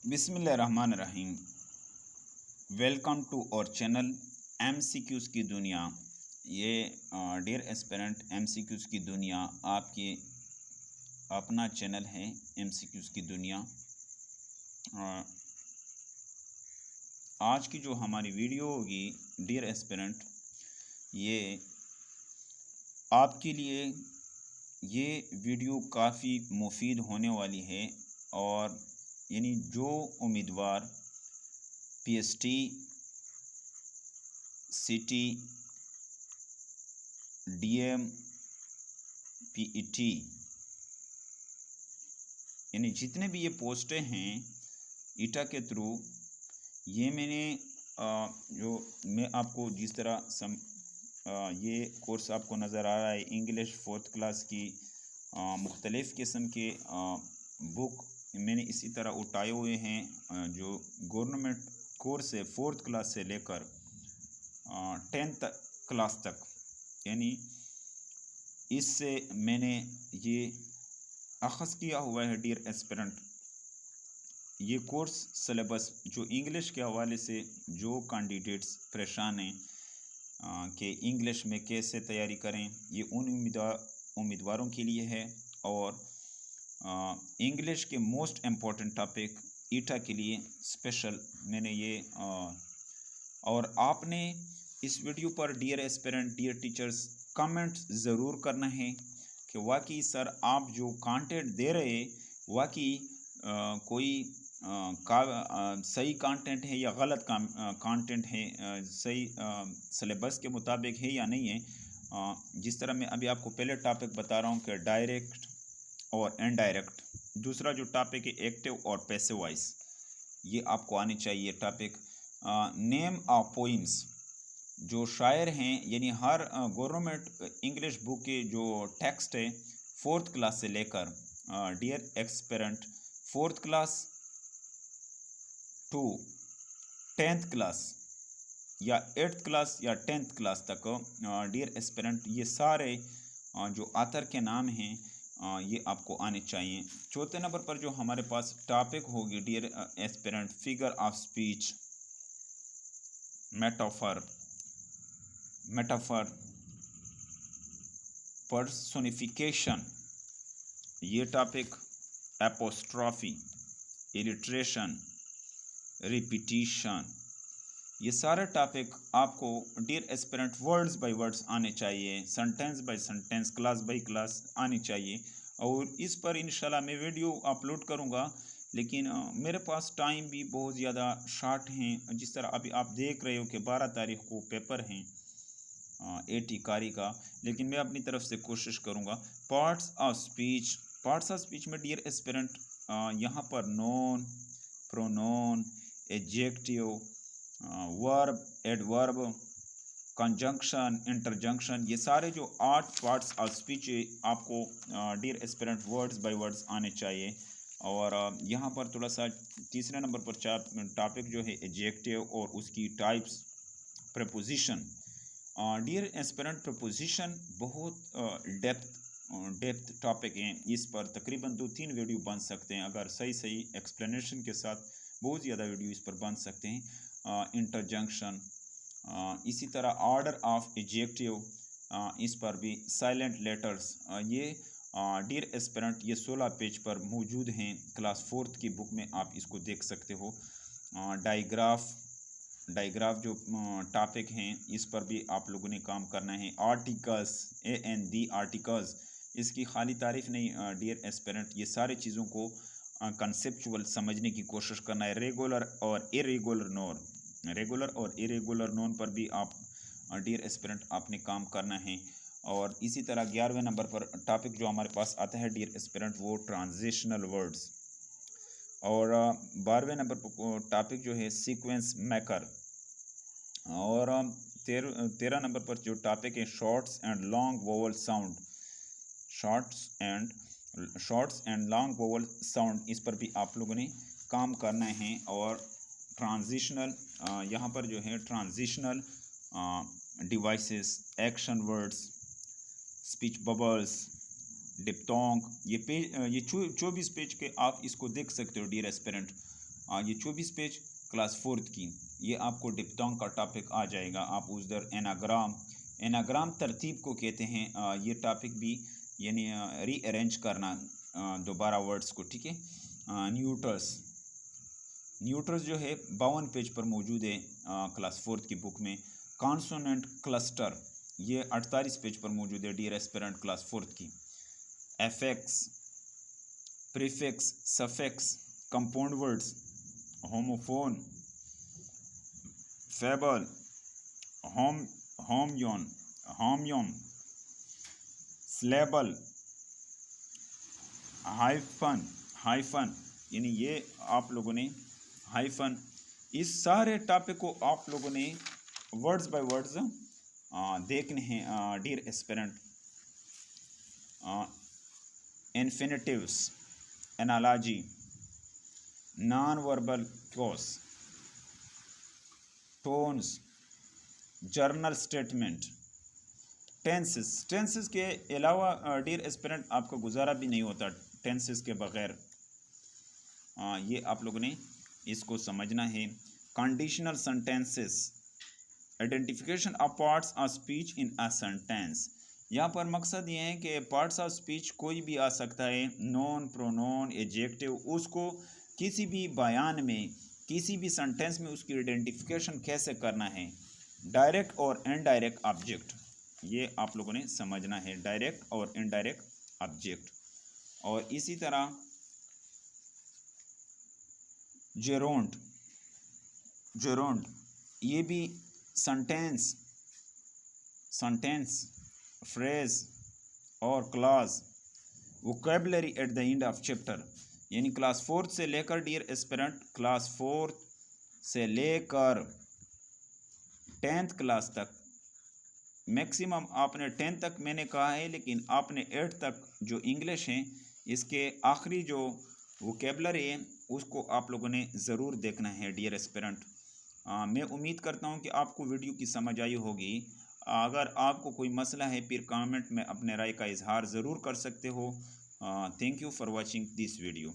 बिस्मिल्लाहिर्रहमानिर्रहीम। Welcome to और channel MCQs की दुनिया। ये डियर एस्पिरेंट एमसीक्यूज़ की दुनिया आपकी अपना चैनल है। एमसीक्यूज़ की दुनिया अ, आज की जो हमारी वीडियो होगी डियर एस्पिरेंट, ये आपके लिए ये वीडियो काफ़ी मुफीद होने वाली है। और यानी जो उम्मीदवार पीएसटी, सिटी, डीएम, पीईटी यानी जितने भी ये पोस्टें हैं ईटा के थ्रू, ये मैंने जो मैं आपको जिस तरह ये कोर्स आपको नज़र आ रहा है इंग्लिश 4th क्लास की मुख्तलिफ़ किस्म के बुक मैंने इसी तरह उठाए हुए हैं। जो गवर्नमेंट कोर्स है 4th क्लास से लेकर 10th क्लास तक, यानी इससे मैंने ये अख़ज़ किया हुआ है डियर एस्पिरेंट। ये कोर्स सिलेबस जो इंग्लिश के हवाले से जो कैंडिडेट्स परेशान हैं कि इंग्लिश में कैसे तैयारी करें, ये उन उम्मीदवारों के लिए है। और इंग्लिश के मोस्ट इम्पॉर्टेंट टॉपिक ईटा के लिए स्पेशल मैंने ये और आपने इस वीडियो पर dear aspirant, dear teachers, comment ज़रूर करना है कि वाकई सर आप जो कंटेंट दे रहे वाकई कोई सही कंटेंट है या गलत कंटेंट है, सही सिलेबस के मुताबिक है या नहीं है। जिस तरह मैं अभी आपको पहले टॉपिक बता रहा हूँ कि डायरेक्ट और इनडायरेक्ट, दूसरा जो टॉपिक है एक्टिव और पैसिव वॉइस, ये आपको आनी चाहिए टॉपिक। नेम ऑफ पोइम्स, जो शायर हैं, यानी हर गवर्नमेंट इंग्लिश बुक के जो टेक्स्ट है 4th क्लास से लेकर dear aspirant 4th class to 10th class या 8th क्लास या 10th क्लास तक डियर एस्पिरेंट ये सारे जो आथर के नाम हैं ये आपको आने चाहिए। चौथे नंबर पर जो हमारे पास टॉपिक होगी dear aspirant, figure of speech, metaphor, personification, ये टॉपिक, एपोस्ट्रॉफी, इलिट्रेशन, रिपीटिशन, ये सारे टॉपिक आपको dear aspirant words by words आने चाहिए, sentence by sentence, class by class आनी चाहिए। और इस पर इंशाल्लाह मैं वीडियो अपलोड करूँगा, लेकिन मेरे पास टाइम भी बहुत ज़्यादा शॉर्ट हैं। जिस तरह अभी आप देख रहे हो कि 12 तारीख को पेपर हैं 80 कारी का, लेकिन मैं अपनी तरफ से कोशिश करूँगा। पार्ट्स ऑफ स्पीच में डियर एस्पिरेंट यहाँ पर noun, pronoun, adjective, verb, adverb, conjunction, interjection, ये सारे जो 8 पार्ट्स ऑफ स्पीच आपको dear aspirant words by words आने चाहिए। और यहाँ पर थोड़ा सा तीसरे नंबर पर टॉपिक जो है एडजेक्टिव और उसकी types, preposition. Dear aspirant preposition बहुत डेप्थ टॉपिक हैं, इस पर तकरीबन 2-3 वीडियो बन सकते हैं अगर सही एक्सप्लेनेशन के साथ, बहुत ज़्यादा वीडियो इस पर बन सकते हैं। इंटरजंक्शन, इसी तरह ऑर्डर ऑफ एडजेक्टिव, इस पर भी साइलेंट लेटर्स, ये डियर एस्पिरेंट ये 16 पेज पर मौजूद हैं, क्लास 4th की बुक में आप इसको देख सकते हो। डाइग्राफ जो टॉपिक हैं इस पर भी आप लोगों ने काम करना है। आर्टिकल्स, AND आर्टिकल्स, इसकी खाली तारीफ नहीं डियर एस्पिरेंट, ये सारी चीज़ों को कंसेप्चुअल समझने की कोशिश करना है। रेगुलर और इरेगुलर नोन पर भी आप डियर एस्पिरेंट आपने काम करना है। और इसी तरह 11वें नंबर पर टॉपिक जो हमारे पास आता है डियर एस्पिरेंट वो ट्रांजिशनल वर्ड्स। और 12वें नंबर पर टॉपिक जो है सीक्वेंस मेकर। और 13 नंबर पर जो टॉपिक है shorts and long vowel sound, इस पर भी आप लोगों ने काम करना है। और ट्रांजिशनल, यहाँ पर जो है transitional devices, action words, speech bubbles, diphthong, ये 24 पेज के आप इसको देख सकते हो डियर एस्पिरेंट। ये 24 पेज क्लास 4th की, ये आपको डिप्थोंग का टॉपिक आ जाएगा। आप उधर एनाग्राम तरतीब को कहते हैं। ये टॉपिक भी यानी रीअरेंज करना दोबारा वर्ड्स को, ठीक है। न्यूटर्स जो है 52 पेज पर मौजूद है क्लास 4th की बुक में। कॉन्सोनेंट क्लस्टर ये 48 पेज पर मौजूद है डियर एस्पिरेंट क्लास 4th की। Affix, prefix, suffix, compound words, homophone, fable, homonym, syllable, hyphen यानी ये आप लोगों ने हाइफन, इस सारे टॉपिक को आप लोगों ने वर्ड्स बाय वर्ड्स देखने हैं dear aspirant. Infinitives, analogy, non verbal clause, tones, general statement, tenses के अलावा डियर एस्पिरेंट आपका गुजारा भी नहीं होता टेंसेस के बगैर। ये आप लोगों ने इसको समझना है। Conditional sentences, identification of parts of speech in a sentence. यहाँ पर मकसद ये है कि पार्ट्स ऑफ स्पीच कोई भी आ सकता है, नॉन, प्रोनाउन, एडजेक्टिव, उसको किसी भी बयान में, किसी भी सेंटेंस में उसकी आइडेंटिफिकेशन कैसे करना है। डायरेक्ट और इनडायरेक्ट ऑब्जेक्ट, ये आप लोगों ने समझना है, डायरेक्ट और इनडायरेक्ट ऑब्जेक्ट। और इसी तरह जेरोंड, ये भी सेंटेंस, फ्रेज और class. Vocabulary at the end of chapter, यानी क्लास 4th से लेकर डियर एस्पिरेंट क्लास 4th से लेकर 10th क्लास तक, मैक्सिमम आपने 10th तक मैंने कहा है, लेकिन आपने 8th तक जो इंग्लिश है इसके आखिरी जो वोकैबुलरी है उसको आप लोगों ने ज़रूर देखना है डियर एस्पिरेंट। मैं उम्मीद करता हूँ कि आपको वीडियो की समझ आई होगी। अगर आपको कोई मसला है फिर कमेंट में अपने राय का इजहार ज़रूर कर सकते हो। Thank you for watching this video.